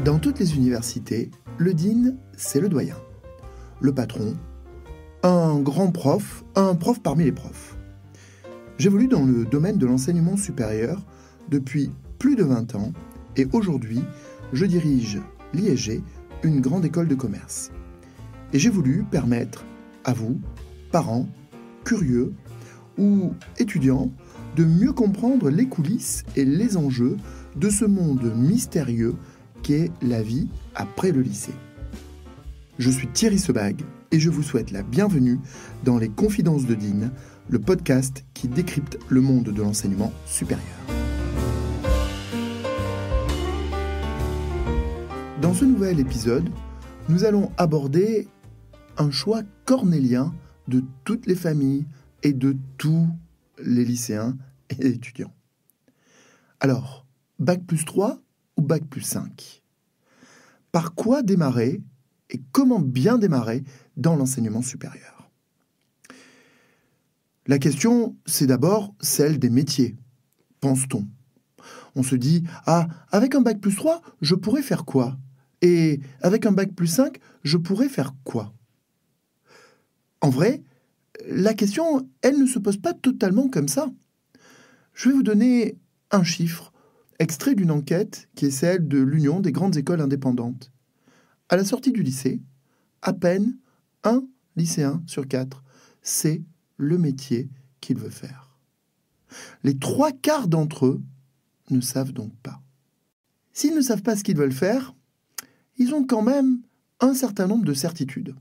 Dans toutes les universités, le dean, c'est le doyen, le patron, un grand prof, un prof parmi les profs. J'évolue dans le domaine de l'enseignement supérieur depuis plus de 20 ans et aujourd'hui, je dirige l'ISG, une grande école de commerce. Et j'ai voulu permettre à vous, parents, curieux ou étudiants, de mieux comprendre les coulisses et les enjeux de ce monde mystérieux qu'est la vie après le lycée. Je suis Thierry Sebag et je vous souhaite la bienvenue dans les Confidences de Dean, le podcast qui décrypte le monde de l'enseignement supérieur. Dans ce nouvel épisode, nous allons aborder un choix cornélien de toutes les familles et de tous les lycéens et étudiants. Alors, Bac+3 ou Bac+5 ? Par quoi démarrer et comment bien démarrer dans l'enseignement supérieur ? La question, c'est d'abord celle des métiers, pense-t-on. On se dit, avec un Bac+3, je pourrais faire quoi ? Et avec un Bac+5, je pourrais faire quoi ? En vrai, la question, elle ne se pose pas totalement comme ça. Je vais vous donner un chiffre, extrait d'une enquête qui est celle de l'Union des grandes écoles indépendantes. À la sortie du lycée, à peine un lycéen sur 4 sait le métier qu'il veut faire. Les 3/4 d'entre eux ne savent donc pas. S'ils ne savent pas ce qu'ils veulent faire, ils ont quand même un certain nombre de certitudes.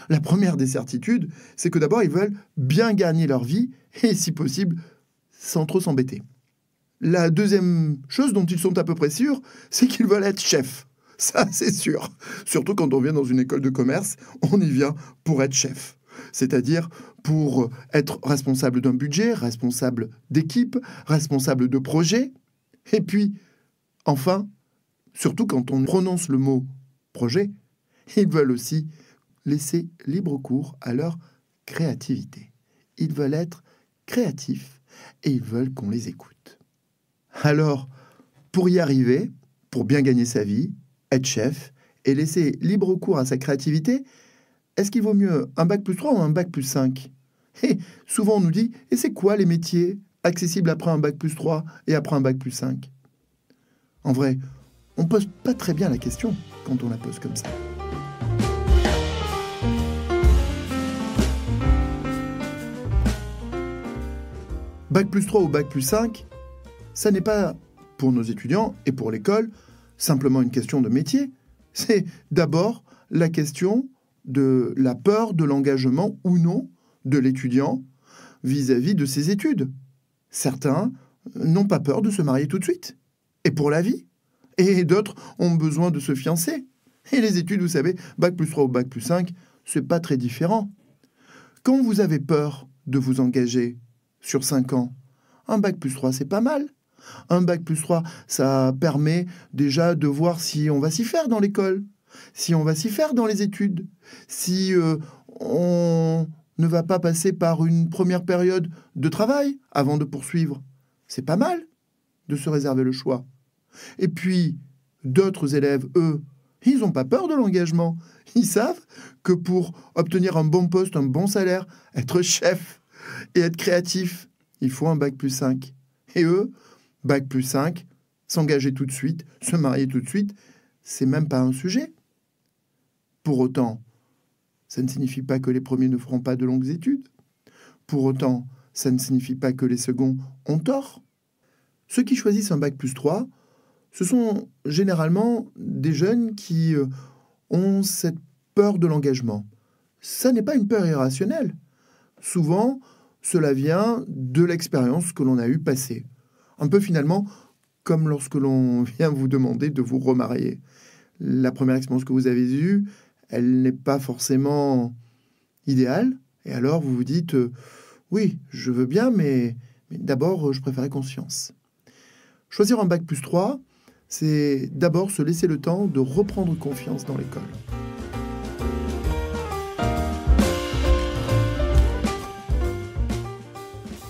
La première des certitudes, c'est que d'abord, ils veulent bien gagner leur vie et, si possible, sans trop s'embêter. La deuxième chose dont ils sont à peu près sûrs, c'est qu'ils veulent être chefs. Ça, c'est sûr. Surtout quand on vient dans une école de commerce, on y vient pour être chef. C'est-à-dire pour être responsable d'un budget, responsable d'équipe, responsable de projet. Et puis, enfin, surtout quand on prononce le mot projet, ils veulent aussi laisser libre cours à leur créativité. Ils veulent être créatifs et ils veulent qu'on les écoute. Alors, pour y arriver, pour bien gagner sa vie, être chef et laisser libre cours à sa créativité, est-ce qu'il vaut mieux un Bac+3 ou un Bac+5 ? Et souvent on nous dit, et c'est quoi les métiers accessibles après un Bac+3 et après un Bac+5 ? En vrai, on ne pose pas très bien la question quand on la pose comme ça. Bac+3 ou Bac+5, ça n'est pas, pour nos étudiants et pour l'école, simplement une question de métier. C'est d'abord la question de la peur de l'engagement ou non de l'étudiant vis-à-vis de ses études. Certains n'ont pas peur de se marier tout de suite, et pour la vie. Et d'autres ont besoin de se fiancer. Et les études, vous savez, Bac+3 ou Bac+5, c'est pas très différent. Quand vous avez peur de vous engager sur 5 ans, un Bac+3, c'est pas mal. Un Bac+3, ça permet déjà de voir si on va s'y faire dans l'école, si on va s'y faire dans les études, si on ne va pas passer par une première période de travail avant de poursuivre. C'est pas mal de se réserver le choix. Et puis, d'autres élèves, eux, ils n'ont pas peur de l'engagement. Ils savent que pour obtenir un bon poste, un bon salaire, être chef et être créatif, il faut un Bac+5. Et eux, Bac+5, s'engager tout de suite, se marier tout de suite, c'est même pas un sujet. Pour autant, ça ne signifie pas que les premiers ne feront pas de longues études. Pour autant, ça ne signifie pas que les seconds ont tort. Ceux qui choisissent un Bac+3, ce sont généralement des jeunes qui ont cette peur de l'engagement. Ça n'est pas une peur irrationnelle. Souvent, cela vient de l'expérience que l'on a eue passée. Un peu finalement comme lorsque l'on vient vous demander de vous remarier. La première expérience que vous avez eue, elle n'est pas forcément idéale. Et alors vous vous dites, oui, je veux bien, mais d'abord, je préférais conscience. Choisir un Bac+3, c'est d'abord se laisser le temps de reprendre confiance dans l'école.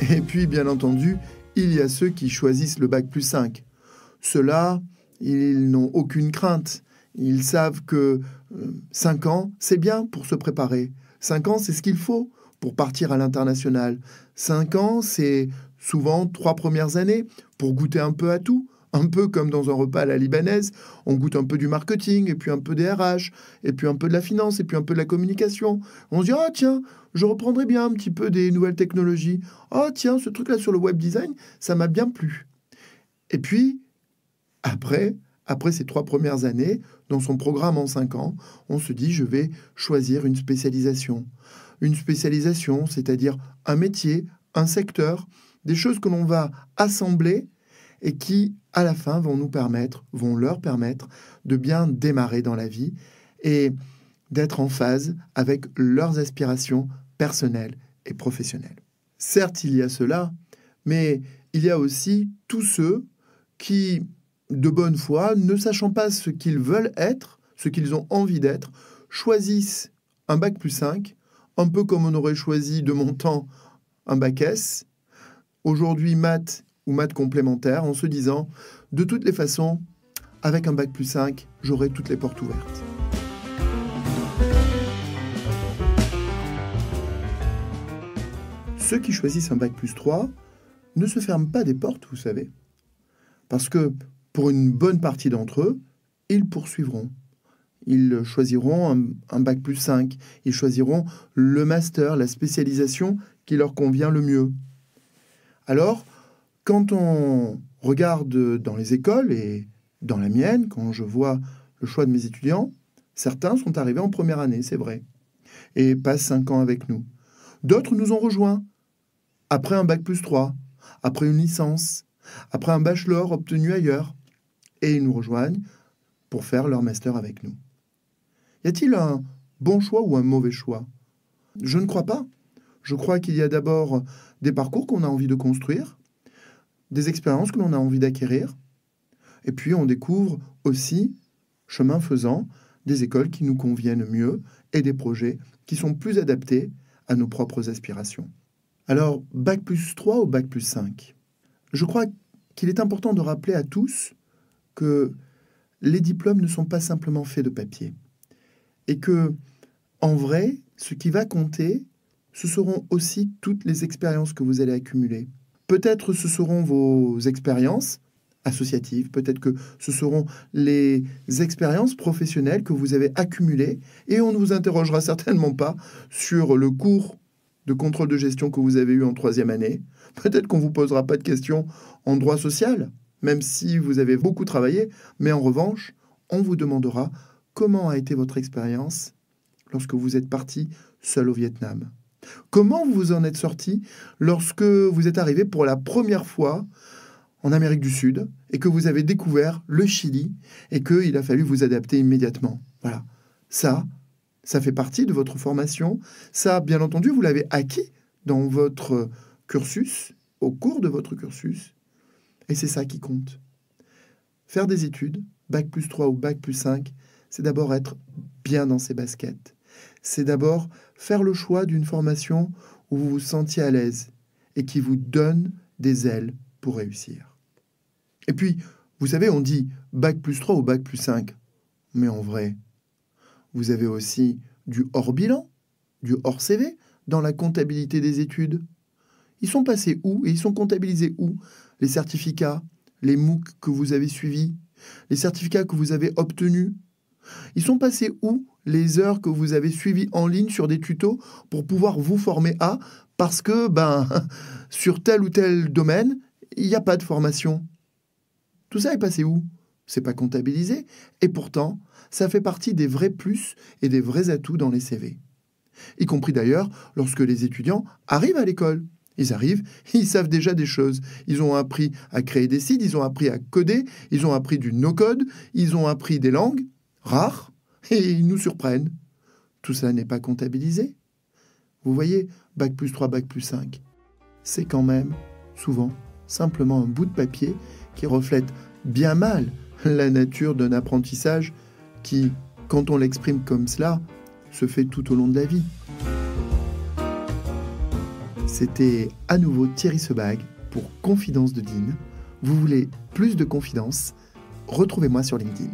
Et puis, bien entendu, il y a ceux qui choisissent le Bac+5. Ceux-là, ils n'ont aucune crainte. Ils savent que 5 ans, c'est bien pour se préparer. 5 ans, c'est ce qu'il faut pour partir à l'international. 5 ans, c'est souvent 3 premières années pour goûter un peu à tout. Un peu comme dans un repas à la libanaise, on goûte un peu du marketing, et puis un peu des RH, et puis un peu de la finance, et puis un peu de la communication. On se dit, oh tiens, je reprendrai bien un petit peu des nouvelles technologies. Oh tiens, ce truc-là sur le web design, ça m'a bien plu. Et puis, après ces 3 premières années, dans son programme en 5 ans, on se dit, je vais choisir une spécialisation. Une spécialisation, c'est-à-dire un métier, un secteur, des choses que l'on va assembler et qui, à la fin, vont leur permettre de bien démarrer dans la vie et d'être en phase avec leurs aspirations personnelles et professionnelles. Certes, il y a cela, mais il y a aussi tous ceux qui, de bonne foi, ne sachant pas ce qu'ils veulent être, ce qu'ils ont envie d'être, choisissent un bac+5, un peu comme on aurait choisi de mon temps un bac S, aujourd'hui maths ou maths complémentaires, en se disant, de toutes les façons, avec un bac+5, j'aurai toutes les portes ouvertes. Ceux qui choisissent un bac+3 ne se ferment pas des portes, vous savez. Parce que, pour une bonne partie d'entre eux, ils poursuivront. Ils choisiront un bac+5, ils choisiront le master, la spécialisation qui leur convient le mieux. Alors, quand on regarde dans les écoles, et dans la mienne, quand je vois le choix de mes étudiants, certains sont arrivés en première année, c'est vrai, et passent 5 ans avec nous. D'autres nous ont rejoints après un bac+3, après une licence, après un bachelor obtenu ailleurs, et ils nous rejoignent pour faire leur master avec nous. Y a-t-il un bon choix ou un mauvais choix? Je ne crois pas. Je crois qu'il y a d'abord des parcours qu'on a envie de construire, des expériences que l'on a envie d'acquérir, et puis on découvre aussi, chemin faisant, des écoles qui nous conviennent mieux et des projets qui sont plus adaptés à nos propres aspirations. Alors, bac+3 ou bac+5? Je crois qu'il est important de rappeler à tous que les diplômes ne sont pas simplement faits de papier. Et que, en vrai, ce qui va compter, ce seront aussi toutes les expériences que vous allez accumuler. Peut-être ce seront vos expériences associatives, peut-être que ce seront les expériences professionnelles que vous avez accumulées, et on ne vous interrogera certainement pas sur le cours de contrôle de gestion que vous avez eu en 3e année. Peut-être qu'on ne vous posera pas de questions en droit social, même si vous avez beaucoup travaillé, mais en revanche, on vous demandera comment a été votre expérience lorsque vous êtes parti seul au Vietnam. Comment vous vous en êtes sorti lorsque vous êtes arrivé pour la première fois en Amérique du Sud et que vous avez découvert le Chili et qu'il a fallu vous adapter immédiatement. Voilà, ça fait partie de votre formation. Ça, bien entendu, vous l'avez acquis dans votre cursus, au cours de votre cursus. Et c'est ça qui compte. Faire des études, bac+3 ou bac+5, c'est d'abord être bien dans ses baskets. C'est d'abord faire le choix d'une formation où vous vous sentiez à l'aise et qui vous donne des ailes pour réussir. Et puis, vous savez, on dit bac+3 ou bac+5. Mais en vrai, vous avez aussi du hors-bilan, du hors-CV dans la comptabilité des études. Ils sont passés où et ils sont comptabilisés où? Les certificats, les MOOC que vous avez suivis, les certificats que vous avez obtenus. Ils sont passés où les heures que vous avez suivies en ligne sur des tutos pour pouvoir vous former à, parce que sur tel ou tel domaine, il n'y a pas de formation. Tout ça est passé où? C'est pas comptabilisé. Et pourtant, ça fait partie des vrais plus et des vrais atouts dans les CV. Y compris d'ailleurs lorsque les étudiants arrivent à l'école. Ils arrivent, ils savent déjà des choses. Ils ont appris à créer des sites, ils ont appris à coder, ils ont appris du no-code, ils ont appris des langues rares, et ils nous surprennent. Tout ça n'est pas comptabilisé. Vous voyez, bac+3, bac+5, c'est quand même, souvent, simplement un bout de papier qui reflète bien mal la nature d'un apprentissage qui, quand on l'exprime comme cela, se fait tout au long de la vie. C'était à nouveau Thierry Sebag pour Confidence de Dean. Vous voulez plus de confidences? Retrouvez-moi sur LinkedIn.